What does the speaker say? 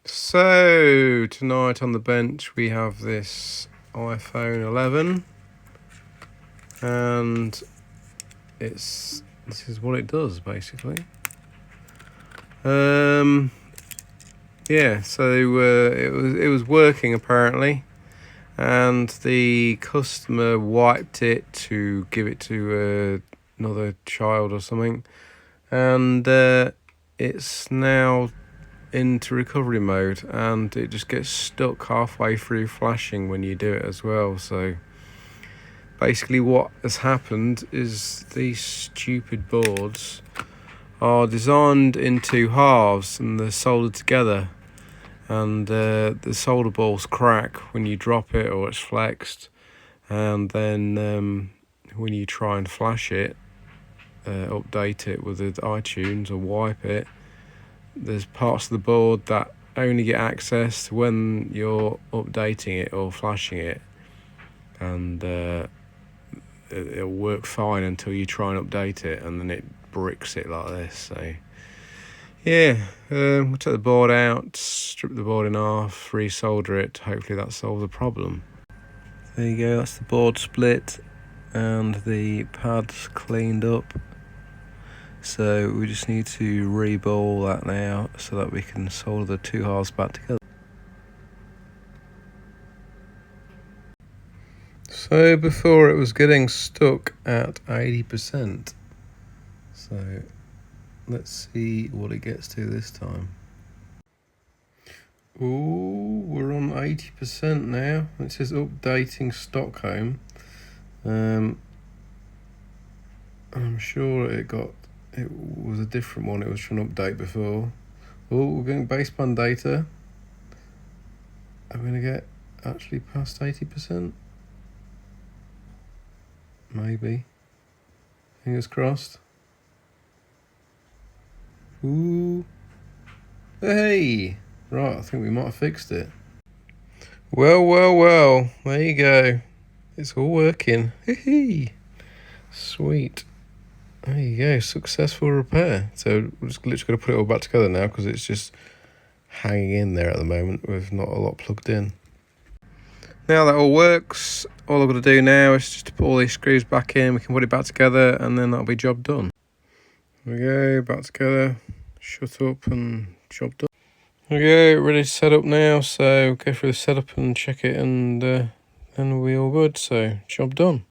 So tonight on the bench we have this iPhone 11 and this is what it does basically. Yeah, so it was working apparently, and the customer wiped it to give it to another child or something, and it's now into recovery mode, and it just gets stuck halfway through flashing when you do it as well. So basically what has happened is these stupid boards are designed into halves and they're soldered together, and the solder balls crack when you drop it or it's flexed, and then when you try and flash it, update it with iTunes or wipe it, there's parts of the board that only get accessed when you're updating it or flashing it, and it'll work fine until you try and update it, and then it bricks it like this. So yeah, we'll take the board out, strip the board in half, resolder it. Hopefully that solves the problem. There you go, that's the board split and the pads cleaned up. So we just need to reball that now so that we can solder the two halves back together. So before it was getting stuck at 80%. So let's see what it gets to this time. Ooh, we're on 80% now. It says updating Stockholm. I'm sure it was a different one it was trying to update before. Oh, we're getting baseband data. I'm going to get actually past 80%. Maybe. Fingers crossed. Ooh. Hey! Right, I think we might have fixed it. Well. There you go. It's all working. Hee. Sweet. There you go. Successful repair. So we're just literally going to put it all back together now because it's just hanging in there at the moment with not a lot plugged in. Now that all works, all I've got to do now is just to put all these screws back in. We can put it back together and then that'll be job done. There we go, back together, shut up and job done. There we go, ready to set up now. So go through the setup and check it, and then we'll be all good. So job done.